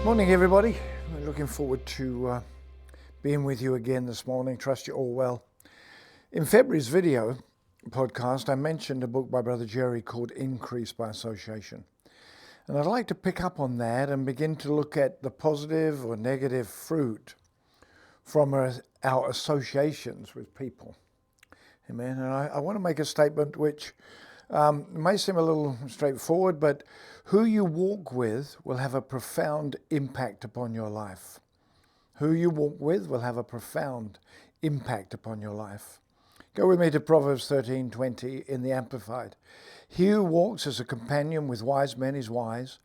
Morning, everybody. We're looking forward to being with you again this morning. Trust you're all well. In February's video podcast, I mentioned a book by Brother Jerry called Increase by Association. And I'd like to pick up on that and begin to look at the positive or negative fruit from our associations with people. Amen. And I want to make a statement which may seem a little straightforward, but who you walk with will have a profound impact upon your life. Who you walk with will have a profound impact upon your life. Go with me to Proverbs 13:20 in the Amplified. He who walks as a companion with wise men is wise,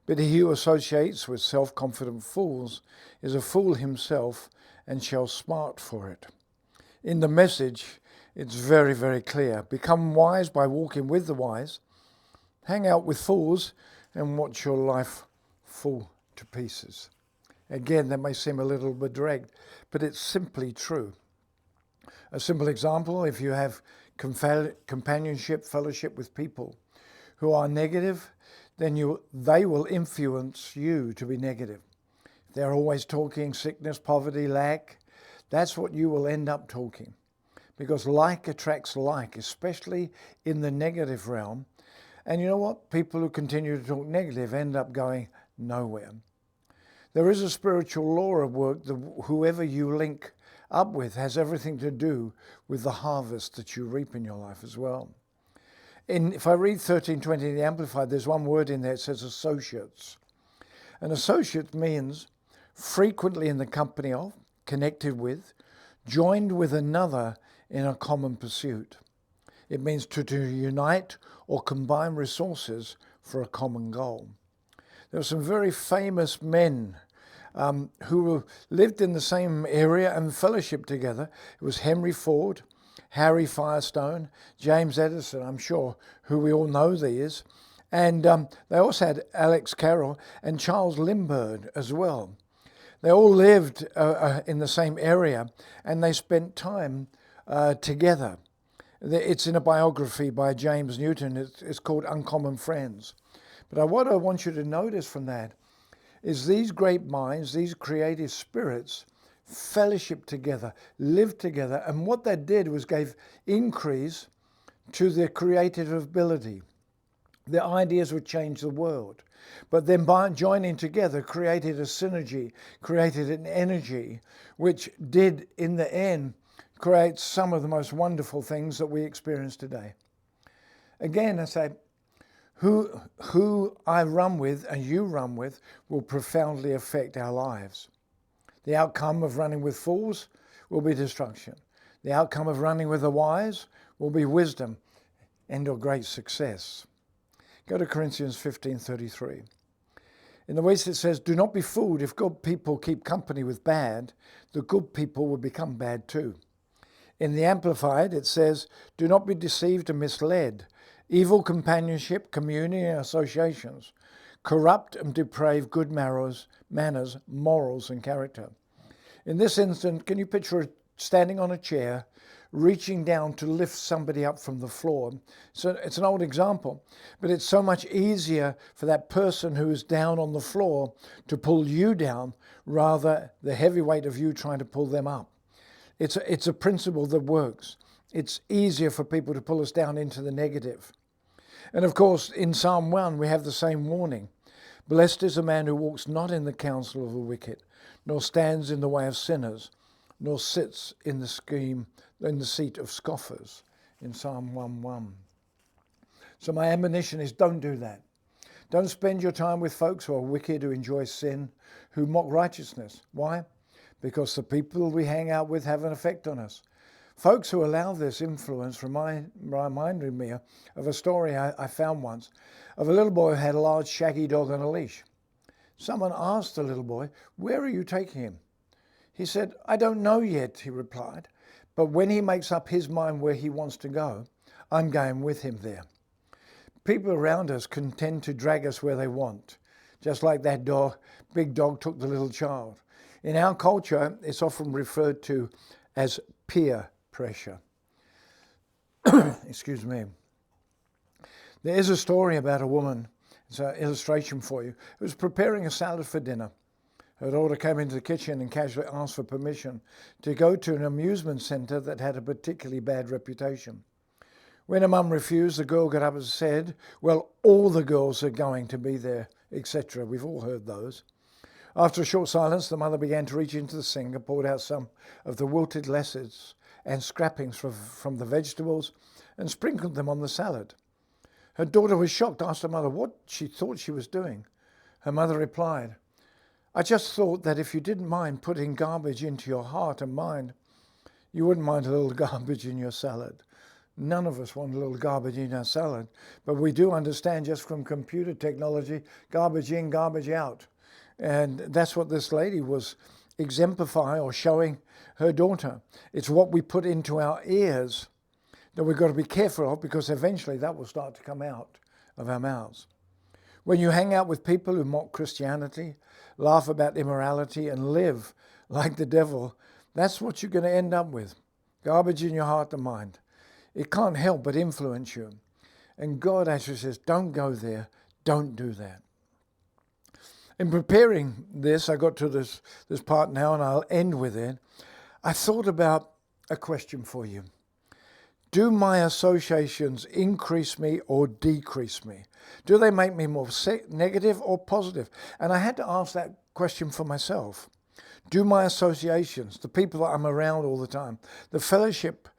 but he who associates with self-confident fools is a fool himself and shall smart for it. In the Message, it's very, very clear. Become wise by walking with the wise. Hang out with fools and watch your life fall to pieces. Again, that may seem a little bit dragged, but it's simply true. A simple example, if you have companionship, fellowship with people who are negative, then they will influence you to be negative. If they're always talking sickness, poverty, lack, that's what you will end up talking. Because like attracts like, especially in the negative realm. And you know what? People who continue to talk negative end up going nowhere. There is a spiritual law of work that whoever you link up with has everything to do with the harvest that you reap in your life as well. If I read 13:20 in the Amplified, there's one word in there, it says associates. An associate means frequently in the company of, connected with, joined with another in a common pursuit. It means to unite or combine resources for a common goal. There are some very famous men who lived in the same area and fellowship together. It was Henry Ford, Harry Firestone, James Edison, I'm sure, who we all know these. And they also had Alex Carroll and Charles Lindbergh as well. They all lived in the same area and they spent time together. It's in a biography by James Newton. It's called Uncommon Friends. But what I want you to notice from that is these great minds, these creative spirits, fellowship together, lived together, and what that did was gave increase to their creative ability. Their ideas would change the world. But then by joining together created a synergy, created an energy, which did in the end create some of the most wonderful things that we experience today. Again, I say, who I run with and you run with will profoundly affect our lives. The outcome of running with fools will be destruction. The outcome of running with the wise will be wisdom and your great success. Go to Corinthians 15:33. In the West it says, do not be fooled. If good people keep company with bad, the good people will become bad too. In the Amplified, it says, do not be deceived and misled. Evil companionship, community, and associations corrupt and deprave good manners, morals, and character. In this instance, can you picture standing on a chair, reaching down to lift somebody up from the floor? So it's an old example, but it's so much easier for that person who is down on the floor to pull you down rather the heavy weight of you trying to pull them up. It's a principle that works. It's easier for people to pull us down into the negative. And of course, in Psalm 1, we have the same warning. Blessed is the man who walks not in the counsel of the wicked, nor stands in the way of sinners, nor sits in the seat of scoffers, in Psalm 1:1. So my admonition is don't do that. Don't spend your time with folks who are wicked, who enjoy sin, who mock righteousness. Why? Because the people we hang out with have an effect on us. Folks who allow this influence reminded me of a story I found once of a little boy who had a large shaggy dog on a leash. Someone asked the little boy, where are you taking him? He said, I don't know yet, he replied, but when he makes up his mind where he wants to go, I'm going with him there. People around us can tend to drag us where they want, just like that big dog took the little child. In our culture, it's often referred to as peer pressure. Excuse me. There is a story about a woman It's an illustration for you. Who was preparing a salad for dinner. Her daughter came into the kitchen and casually asked for permission to go to an amusement centre that had a particularly bad reputation. When her mum refused, the girl got up and said, well, all the girls are going to be there, etc. We've all heard those. After a short silence, the mother began to reach into the sink and poured out some of the wilted lettuce and scrappings from the vegetables and sprinkled them on the salad. Her daughter was shocked, asked her mother what she thought she was doing. Her mother replied, I just thought that if you didn't mind putting garbage into your heart and mind, you wouldn't mind a little garbage in your salad. None of us want a little garbage in our salad, but we do understand just from computer technology, garbage in, garbage out. And that's what this lady was exemplifying or showing her daughter. It's what we put into our ears that we've got to be careful of, because eventually that will start to come out of our mouths. When you hang out with people who mock Christianity, laugh about immorality, and live like the devil, that's what you're going to end up with. Garbage in your heart and mind. It can't help but influence you. And God actually says, don't go there, don't do that. In preparing this, I got to this part now, and I'll end with it. I thought about a question for you. Do my associations increase me or decrease me? Do they make me more negative or positive? And I had to ask that question for myself. Do my associations, the people that I'm around all the time, the fellowship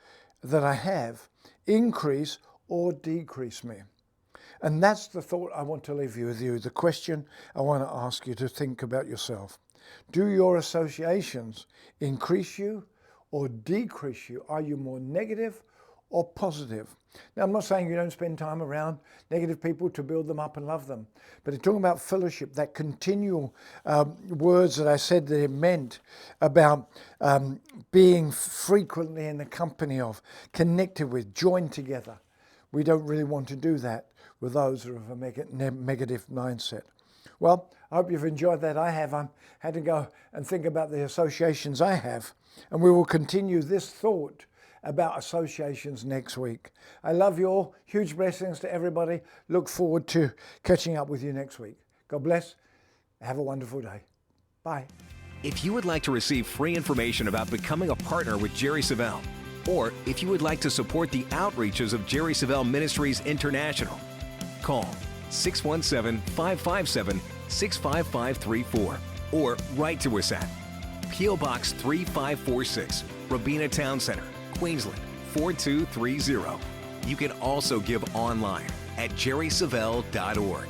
that I have, increase or decrease me? And that's the thought I want to leave you with you, the question I want to ask you to think about yourself. Do your associations increase you or decrease you? Are you more negative or positive? Now, I'm not saying you don't spend time around negative people to build them up and love them, but it's talking about fellowship, that continual words that I said that it meant about being frequently in the company of, connected with, joined together. We don't really want to do that with those who have a negative mindset. Well, I hope you've enjoyed that. I have. I had to go and think about the associations I have, and we will continue this thought about associations next week. I love you all. Huge blessings to everybody. Look forward to catching up with you next week. God bless. Have a wonderful day. Bye. If you would like to receive free information about becoming a partner with Jerry Savelle, or if you would like to support the outreaches of Jerry Savelle Ministries International, call 617-557-65534 or write to us at P.O. Box 3546, Robina Town Center, Queensland 4230. You can also give online at jerrysavelle.org.